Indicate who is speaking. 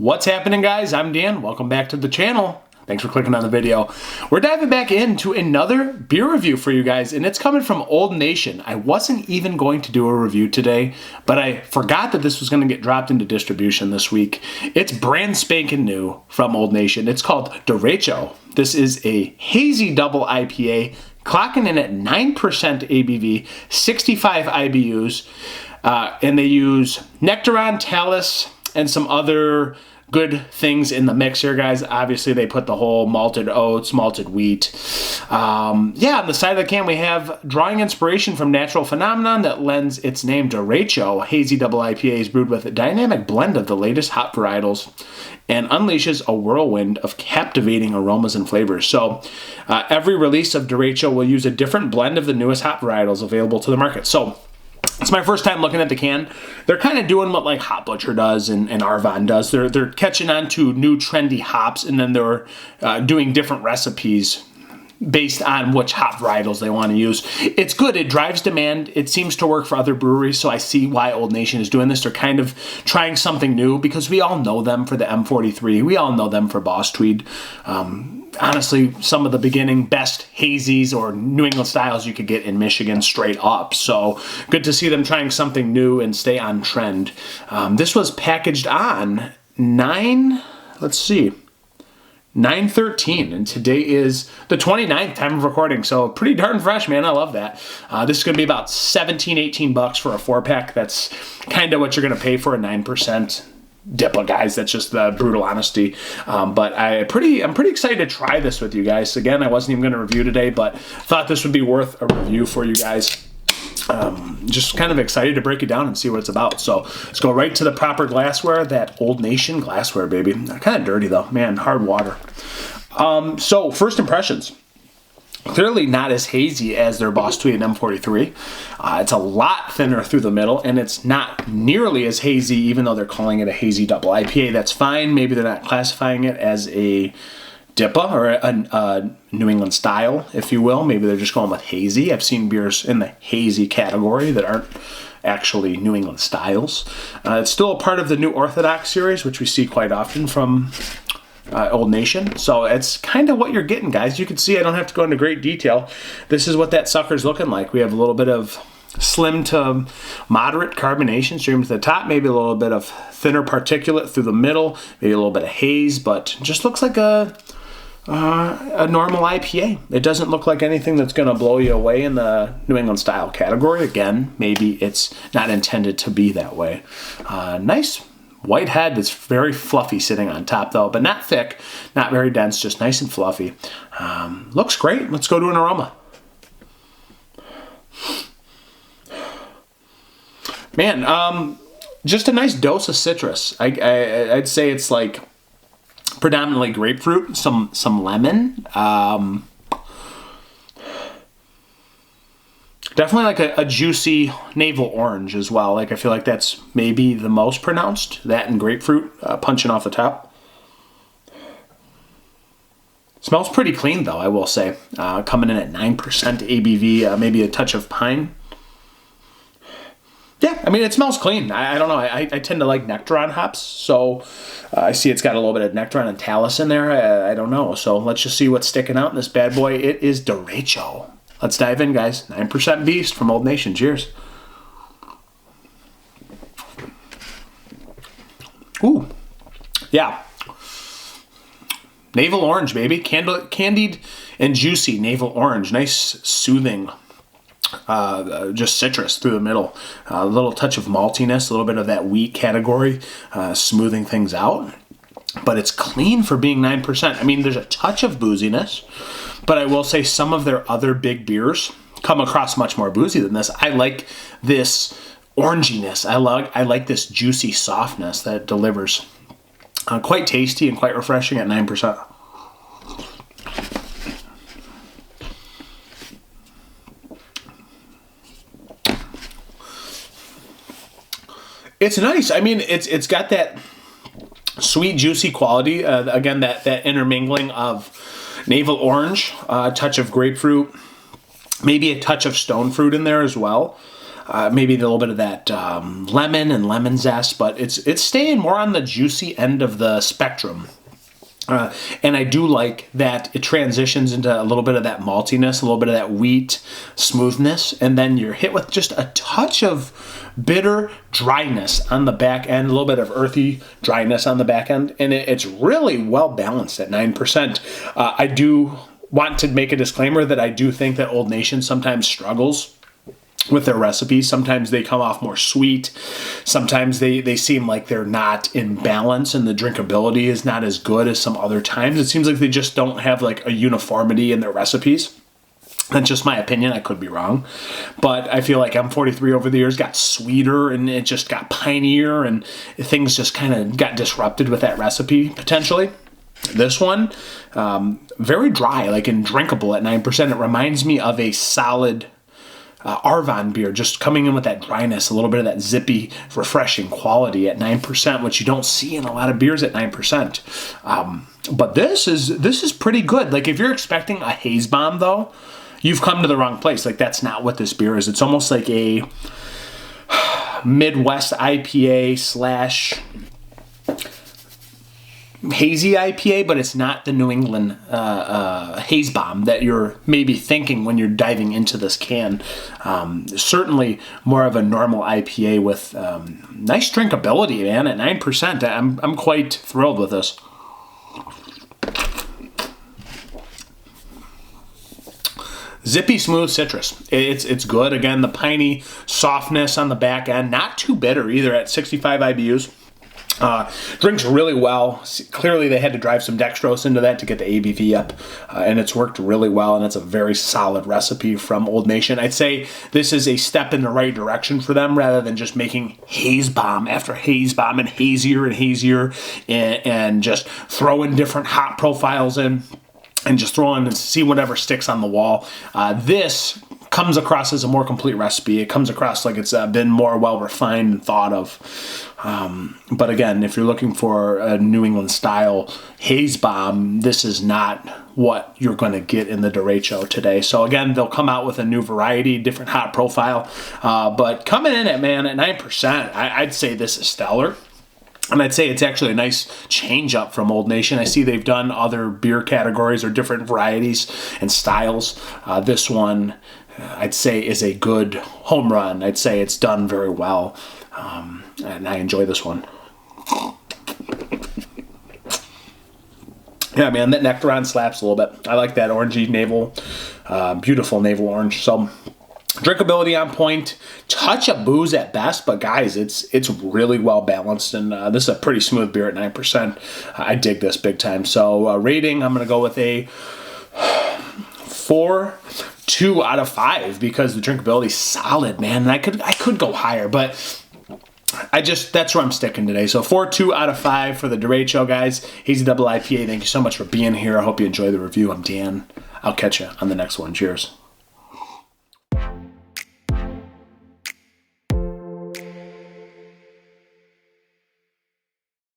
Speaker 1: What's happening, guys? I'm Dan. Welcome back to the channel. Thanks for clicking on the video. We're diving back into another beer review for you guys, and it's coming from Old Nation. I wasn't even going to do a review today, but I forgot that this was going to get dropped into distribution this week. It's brand spanking new from Old Nation. It's called Derecho. This is a hazy double IPA, clocking in at 9% ABV, 65 IBUs, and they use Nectaron, Talus, and some other good things in the mix here, guys. Obviously, they put the whole malted oats, malted wheat. On the side of the can, we have drawing inspiration from natural phenomenon that lends its name Derecho. Hazy double IPA is brewed with a dynamic blend of the latest hop varietals and unleashes a whirlwind of captivating aromas and flavors. So every release of Derecho will use a different blend of the newest hop varietals available to the market. So it's my first time looking at the can. They're kind of doing what like Hop Butcher does and Arvon does. They're catching on to new trendy hops, and then they're doing different recipes based on which hop varietals they want to use. It's good. It drives demand. It seems to work for other breweries, so I see why Old Nation is doing this. They're kind of trying something new because we all know them for the M43. We all know them for Boss Tweed. Honestly, some of the beginning best hazies or New England styles you could get in Michigan straight up. So good to see them trying something new and stay on trend. This was packaged on 9/13, and today is the 29th time of recording, so pretty darn fresh, man. I love that. This is going to be about $17-18 for a 4-pack. That's kind of what you're going to pay for a 9% DIPA, guys. That's just the brutal honesty. But I'm pretty excited to try this with you guys. Again, I wasn't even going to review today, but thought this would be worth a review for you guys. Just kind of excited to break it down and see what it's about. So let's go right to the proper glassware, that Old Nation glassware, baby. Kind of dirty though, man, hard water. So first impressions. Clearly not as hazy as their Boss Tweed and M43. It's a lot thinner through the middle, and it's not nearly as hazy, even though they're calling it a hazy double IPA. That's fine. Maybe they're not classifying it as a DIPA or a New England style, if you will. Maybe they're just going with hazy. I've seen beers in the hazy category that aren't actually New England styles. It's still a part of the New Orthodox series, which we see quite often from Old Nation. So it's kind of what you're getting, guys. You can see I don't have to go into great detail. This is what that sucker's looking like. We have a little bit of slim to moderate carbonation stream to the top, maybe a little bit of thinner particulate through the middle, maybe a little bit of haze, but just looks like a normal IPA. It doesn't look like anything that's going to blow you away in the New England style category. Again, maybe it's not intended to be that way. Nice white head that's very fluffy sitting on top though, but not thick, not very dense, just nice and fluffy. Looks great. Let's go to an aroma. Man, just a nice dose of citrus. I'd say it's like predominantly grapefruit, some lemon. Definitely like a juicy navel orange as well. Like I feel like that's maybe the most pronounced. That and grapefruit punching off the top. Smells pretty clean though, I will say. Coming in at 9% ABV, maybe a touch of pine. Yeah, I mean, it smells clean. I don't know. I tend to like Nectaron hops, so I see it's got a little bit of Nectaron and Talus in there. I don't know. So let's just see what's sticking out in this bad boy. It is Derecho. Let's dive in, guys. 9% Beast from Old Nation. Cheers. Ooh. Yeah. Navel orange, baby. Candied and juicy navel orange. Nice, soothing, just citrus through the middle. A little touch of maltiness, a little bit of that wheat category, smoothing things out. But it's clean for being 9%. I mean, there's a touch of booziness, but I will say some of their other big beers come across much more boozy than this. I like this oranginess. I like this juicy softness that it delivers. Quite tasty and quite refreshing at 9%. It's nice. I mean, it's got that sweet, juicy quality. Again, that intermingling of navel orange, a touch of grapefruit, maybe a touch of stone fruit in there as well. maybe a little bit of that lemon and lemon zest, but it's staying more on the juicy end of the spectrum. And I do like that it transitions into a little bit of that maltiness, a little bit of that wheat smoothness, and then you're hit with just a touch of bitter dryness on the back end, a little bit of earthy dryness on the back end, and it's really well balanced at 9%. I do want to make a disclaimer that I do think that Old Nation sometimes struggles with their recipes. Sometimes they come off more sweet. Sometimes they seem like they're not in balance and the drinkability is not as good as some other times. It seems like they just don't have like a uniformity in their recipes. That's just my opinion. I could be wrong. But I feel like M43 over the years got sweeter and it just got pinier and things just kind of got disrupted with that recipe potentially. This one, very dry, like and drinkable at 9%. It reminds me of a solid Arvon beer, just coming in with that dryness, a little bit of that zippy, refreshing quality at 9%, which you don't see in a lot of beers at 9%. But this is pretty good. Like if you're expecting a haze bomb, though, you've come to the wrong place. Like that's not what this beer is. It's almost like a Midwest IPA / hazy IPA, but it's not the New England haze bomb that you're maybe thinking when you're diving into this can. Certainly more of a normal IPA with nice drinkability, man. At 9%, I'm quite thrilled with this. Zippy smooth citrus. It's good. Again, the piney softness on the back end, not too bitter either at 65 IBUs. Drinks really well. Clearly they had to drive some dextrose into that to get the ABV up, and it's worked really well, and it's a very solid recipe from Old Nation. I'd say this is a step in the right direction for them rather than just making haze bomb after haze bomb and hazier and just throwing different hop profiles in and just throwing and see whatever sticks on the wall. This comes across as a more complete recipe. It comes across like it's been more well refined and thought of. But again, if you're looking for a New England style haze bomb, this is not what you're going to get in the Derecho today. So again, they'll come out with a new variety, different hop profile. But coming in at 9%, I'd say this is stellar. And I'd say it's actually a nice change up from Old Nation. I see they've done other beer categories or different varieties and styles. This one, I'd say, is a good home run. I'd say it's done very well. And I enjoy this one. Yeah, man, that Nectaron slaps a little bit. I like that orangey navel, beautiful navel orange. So drinkability on point, touch of booze at best, but guys, it's really well balanced, and this is a pretty smooth beer at 9%. I dig this big time. So rating, I'm going to go with a 4.2 out of 5 because the drinkability is solid, man. And I could go higher, but that's where I'm sticking today. So 4.2 out of 5 for the Derecho, guys. Hazy Double IPA. Thank you so much for being here. I hope you enjoy the review. I'm Dan. I'll catch you on the next one. Cheers.